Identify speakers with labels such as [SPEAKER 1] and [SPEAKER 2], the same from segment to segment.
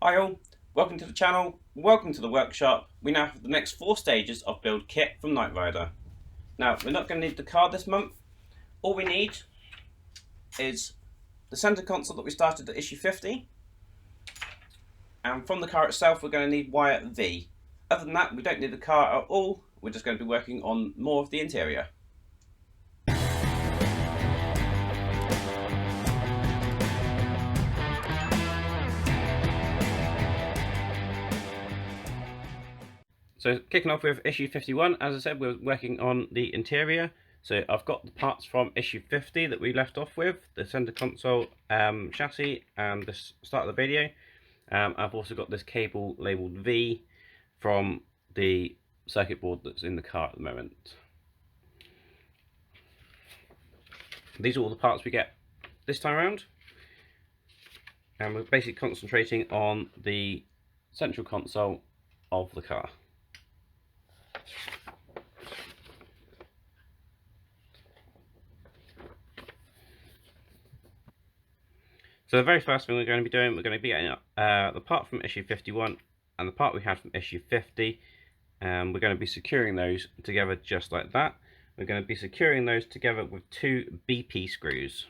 [SPEAKER 1] Hi all, welcome to the channel, welcome to the workshop. We now have the next 4 stages of build kit from Knight Rider. Now we're not going to need the car this month. All we need is the centre console that we started at issue 50, and from the car itself we're going to need wire V. Other than that we don't need the car at all, we're just going to be working on more of the interior. So kicking off with issue 51, as I said, we're working on the interior. So I've got the parts from issue 50 that we left off with, the centre console chassis and the start of the video. I've also got this cable labelled V from the circuit board that's in the car at the moment. These are all the parts we get this time around. And we're basically concentrating on the central console of the car. So the very first thing we're going to be doing, we're going to be getting the part from issue 51 and the part we had from issue 50. We're going to be securing those together just like that. We're going to be securing those together with 2 BP screws.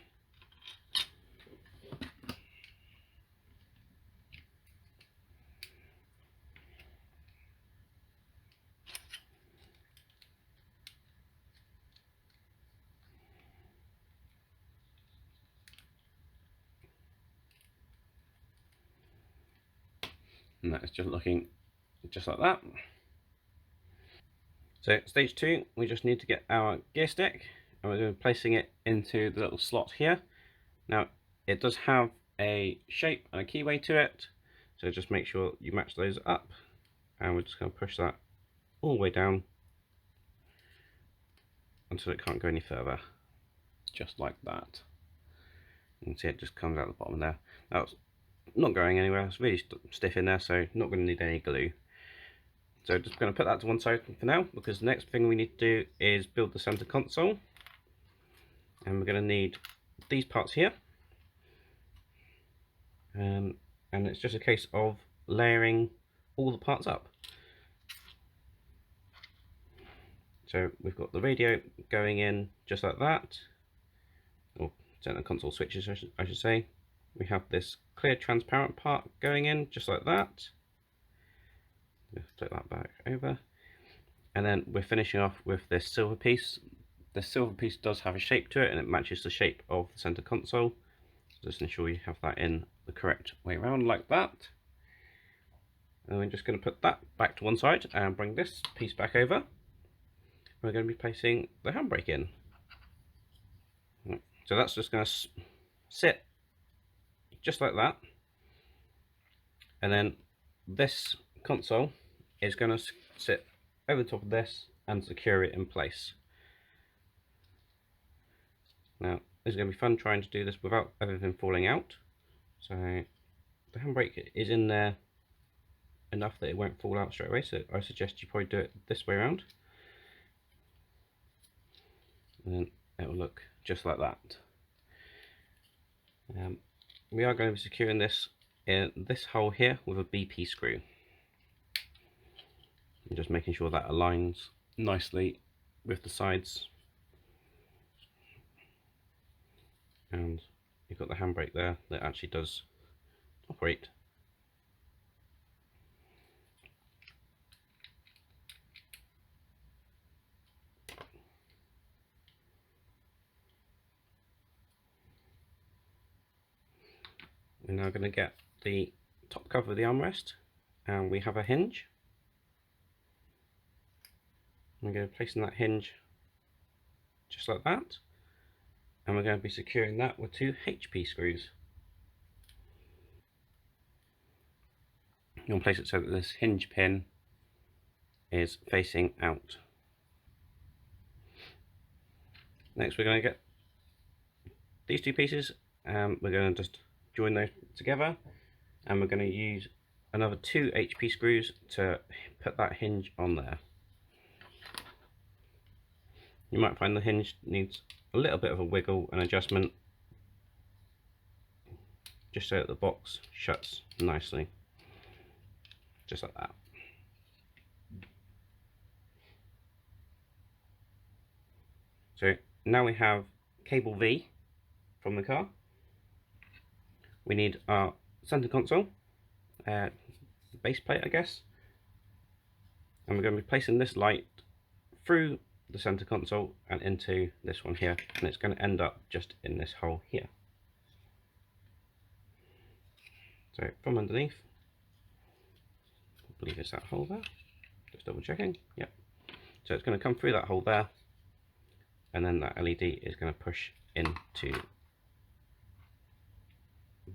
[SPEAKER 1] And that is just looking just like that. So stage 2, we just need to get our gear stick and we're going to be placing it into the little slot here. Now it does have a shape and a keyway to it, so just make sure you match those up, and we're just going to push that all the way down until it can't go any further, just like that. You can see it just comes out the bottom there. Now it's not going anywhere, it's really stiff in there, so not going to need any glue. So just going to put that to one side for now, because the next thing we need to do is build the center console, and we're going to need these parts here, and it's just a case of layering all the parts up. So we've got the radio going in just like that, or center console switches I should say. We have this clear transparent part going in just like that. Flip that back over, and then we're finishing off with this silver piece. This silver piece does have a shape to it and it matches the shape of the center console, so just ensure you have that in the correct way around like that. And we're just going to put that back to one side and bring this piece back over. We're going to be placing the handbrake in. So that's just going to sit just like that, and then this console is going to sit over the top of this and secure it in place. Now this is going to be fun trying to do this without everything falling out. So the handbrake is in there enough that it won't fall out straight away, so I suggest you probably do it this way around, and then it will look just like that. We are going to be securing this in this hole here with a BP screw. I'm just making sure that aligns nicely with the sides, and you've got the handbrake there that actually does operate. We're now going to get the top cover of the armrest, and we have a hinge. I'm going to place in that hinge just like that, and we're going to be securing that with 2 HP screws. You'll place it so that this hinge pin is facing out. Next we're going to get these 2 pieces, and we're going to just join those together, and we're going to use another 2 HP screws to put that hinge on there. You might find the hinge needs a little bit of a wiggle and adjustment, just so that the box shuts nicely. just like that. So now we have cable V from the car. We need our center console, base plate I guess, and we're going to be placing this light through the center console and into this one here, and it's going to end up just in this hole here. So from underneath, I believe it's that hole there, just double checking, yep. So it's going to come through that hole there, and then that LED is going to push into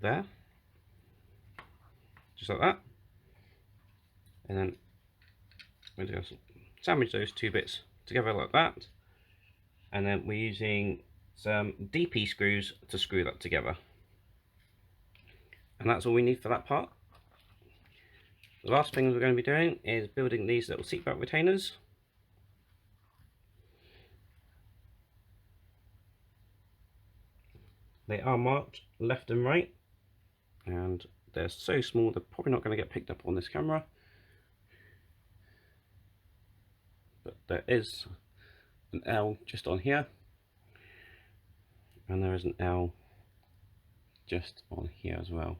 [SPEAKER 1] there, just like that. And then we're going to sandwich those two bits together like that, and then we're using some DP screws to screw that together. And that's all we need for that part. The last thing we're going to be doing is building these little seatbelt retainers. They are marked left and right, and they're so small they're probably not going to get picked up on this camera. But there is an L just on here, and there is an L just on here as well.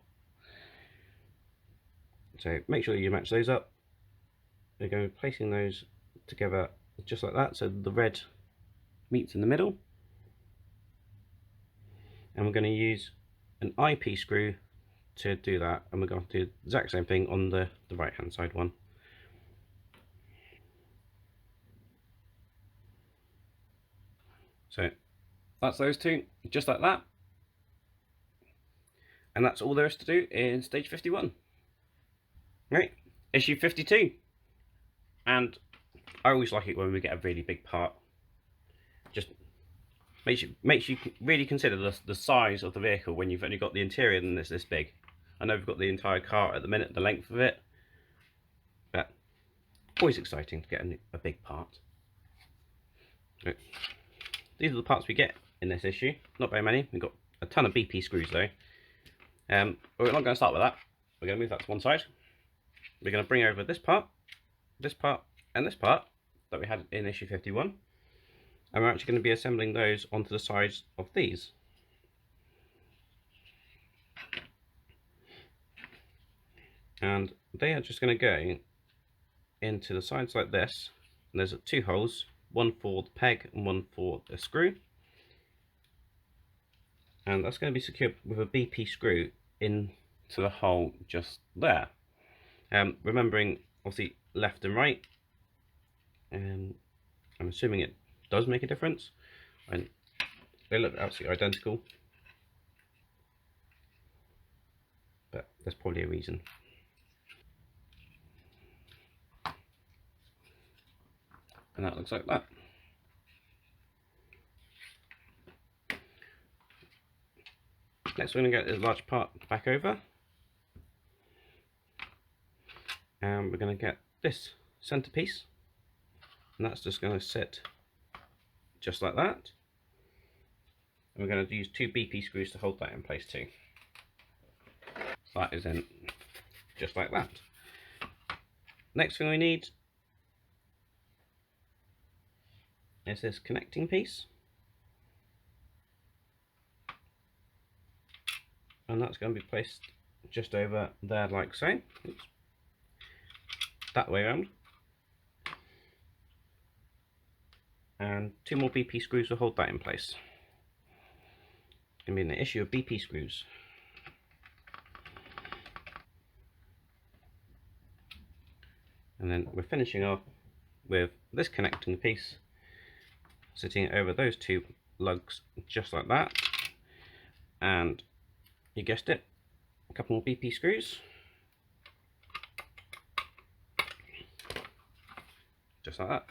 [SPEAKER 1] So make sure you match those up. We're going to be placing those together just like that, so the red meets in the middle. And we're going to use an IP screw to do that, and we're going to do the exact same thing on the right hand side one. So that's those two, just like that. And that's all there is to do in stage 51. Right, issue 52. And I always like it when we get a really big part. Just makes you really consider the size of the vehicle when you've only got the interior and it's this big. I know we've got the entire car at the minute, the length of it, but always exciting to get a big part. So, these are the parts we get in this issue. Not very many. We've got a ton of BP screws though. But we're not going to start with that. We're going to move that to one side. We're going to bring over this part, and this part that we had in issue 51. And we're actually going to be assembling those onto the sides of these. And they are just going to go into the sides like this. And there's two holes, one for the peg and one for the screw. And that's going to be secured with a BP screw into the hole just there. Remembering obviously left and right. I'm assuming it does make a difference. And they look absolutely identical, but there's probably a reason. And that looks like that. Next we're going to get this large part back over, and we're going to get this centerpiece, and that's just going to sit just like that. And we're going to use two BP screws to hold that in place too. So that is in just like that. Next thing we need is this connecting piece, and that's going to be placed just over there like so. Oops. That way around. And two more BP screws will hold that in place. It's going to be an issue of BP screws. And then we're finishing off with this connecting piece sitting over those two lugs just like that. And you guessed it, a couple more BP screws. Just like that.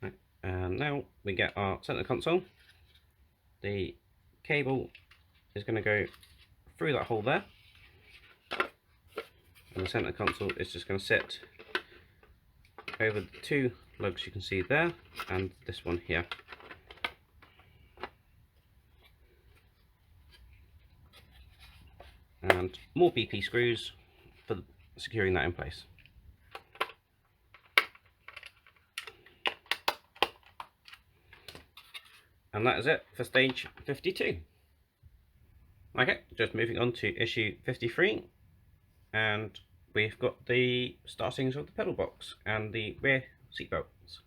[SPEAKER 1] Right. And now we get our center console. The cable is going to go through that hole there, and the center console is just going to sit over the two lugs you can see there and this one here. and more BP screws for securing that in place. And that is it for stage 52. Okay, just moving on to issue 53, and we've got the startings of the pedal box and the rear seat belts.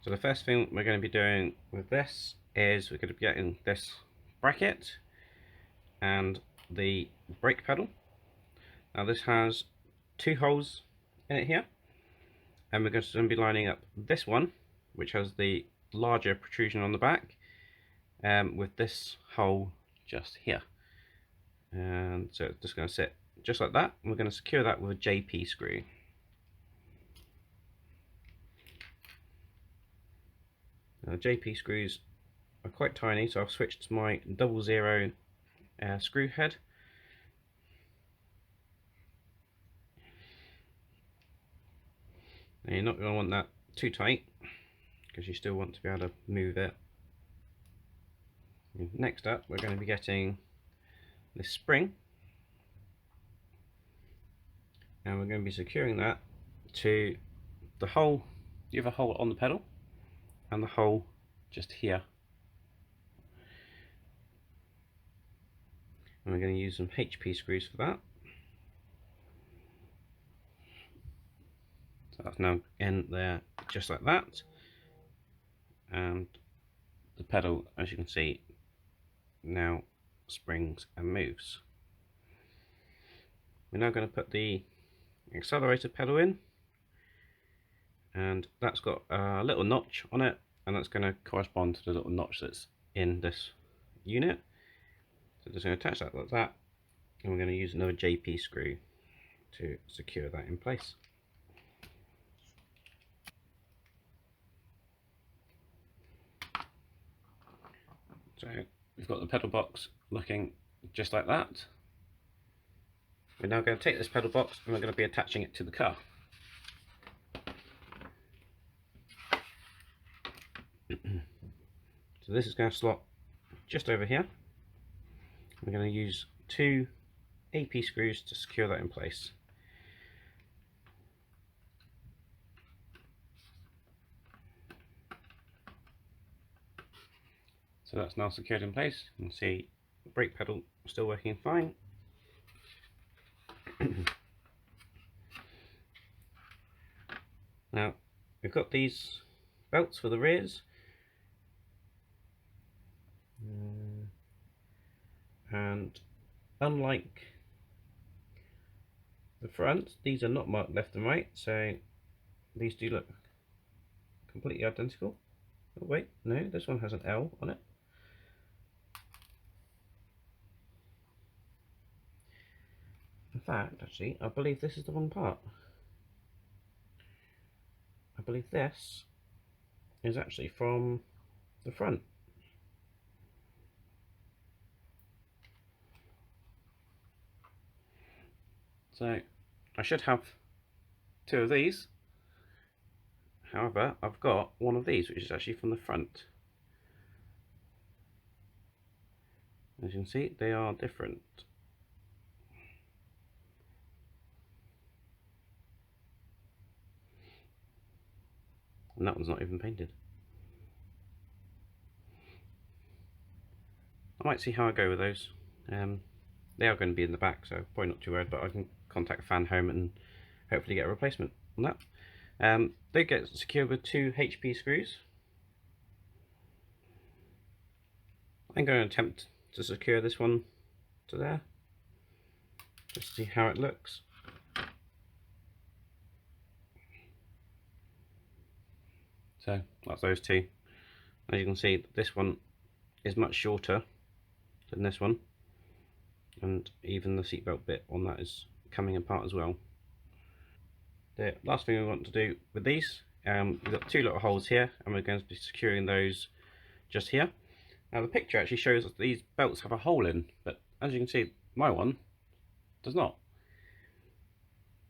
[SPEAKER 1] So the first thing we're going to be doing with this is we're going to be getting this bracket and the brake pedal. Now this has 2 holes in it here, and we're going to be lining up this one, which has the larger protrusion on the back, with this hole just here. And so it's just going to sit just like that, and we're going to secure that with a JP screw. Now, JP screws are quite tiny, so I've switched to my 00 screw head. Now, you're not going to want that too tight, because you still want to be able to move it. And next up, we're going to be getting this spring, and we're going to be securing that to the hole, the other hole on the pedal, and the hole just here. And we're going to use some HP screws for that. So that's now in there just like that, and the pedal, as you can see, now springs and moves. We're now going to put the accelerator pedal in, and that's got a little notch on it, and that's going to correspond to the little notch that's in this unit. So just going to attach that like that, and we're going to use another JP screw to secure that in place. So we've got the pedal box looking just like that. We're now going to take this pedal box and we're going to be attaching it to the car. So this is going to slot just over here. We're going to use 2 AP screws to secure that in place. So that's now secured in place. You can see the brake pedal still working fine. Now we've got these belts for the rears, and unlike the front, these are not marked left and right, so these do look completely identical. Oh wait, no, this one has an L on it. In fact, actually, I believe this is the wrong part. I believe this is actually from the front. So I should have 2 of these. However, I've got one of these, which is actually from the front. As you can see, they are different. And that one's not even painted. I might see how I go with those. They are going to be in the back, so probably not too worried, but I can contact FanHome and hopefully get a replacement on that. They get secured with 2 HP screws. I'm going to attempt to secure this one to there, just to see how it looks. So that's those 2. As you can see, this one is much shorter than this one, and even the seatbelt bit on that is coming apart as well. The last thing we want to do with these, we've got 2 little holes here, and we're going to be securing those just here. Now the picture actually shows that these belts have a hole in, but as you can see, my one does not.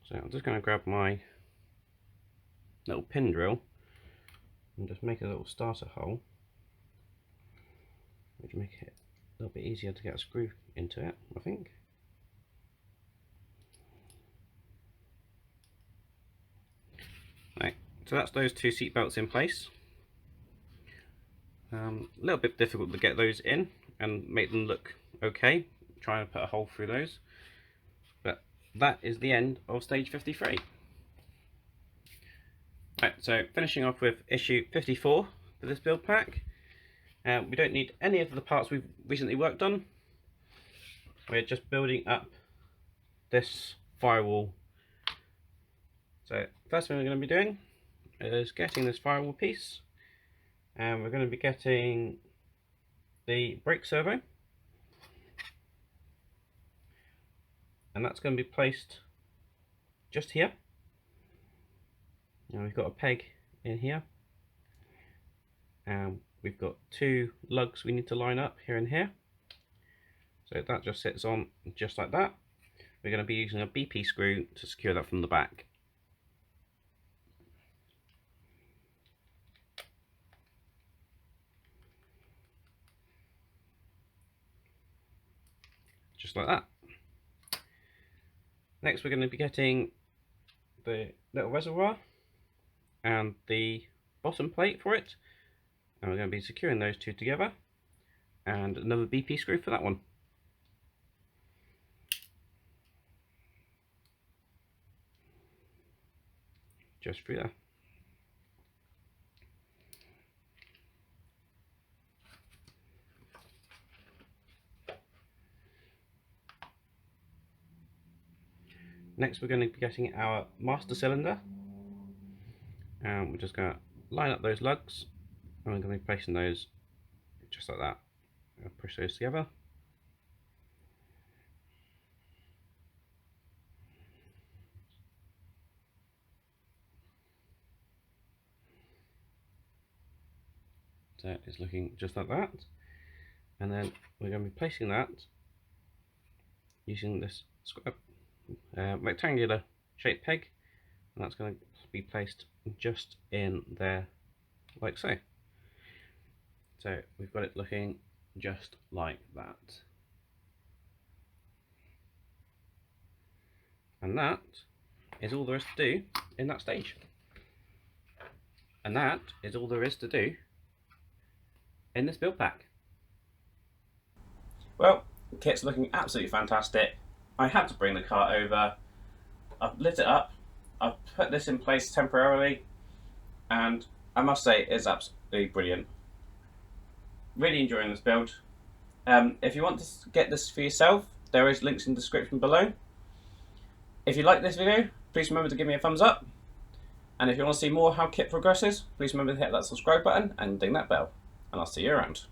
[SPEAKER 1] So I'm just going to grab my little pin drill and just make a little starter hole. which will make it a little bit easier to get a screw into it, I think. Right, so that's those two seat belts in place. A little bit difficult to get those in and make them look okay, trying to put a hole through those, but that is the end of stage 53. Right, so finishing off with issue 54 for this build pack. We don't need any of the parts we've recently worked on. We're just building up this firewall. So first thing we're going to be doing is getting this firewall piece, and we're going to be getting the brake servo, and that's going to be placed just here. Now we've got a peg in here, and we've got two lugs we need to line up here and here. So that just sits on just like that. We're going to be using a BP screw to secure that from the back. Just like that. Next we're going to be getting the little reservoir and the bottom plate for it, and we're going to be securing those two together, and another BP screw for that one. Just through there. Next we're going to be getting our master cylinder, and we're just going to line up those lugs, and we're going to be placing those just like that. I'll push those together. So it's looking just like that, and then we're going to be placing that using this rectangular shaped peg, and that's going to be placed just in there like so. So we've got it looking just like that, and that is all there is to do in that stage, and that is all there is to do in this build pack. Well, the kit's looking absolutely fantastic. I had to bring the cart over, I've lit it up, I've put this in place temporarily, and I must say it's absolutely brilliant. Really enjoying this build. If you want to get this for yourself, there is links in the description below. If you like this video, please remember to give me a thumbs up, and if you want to see more how KITT progresses, please remember to hit that subscribe button and ding that bell, and I'll see you around.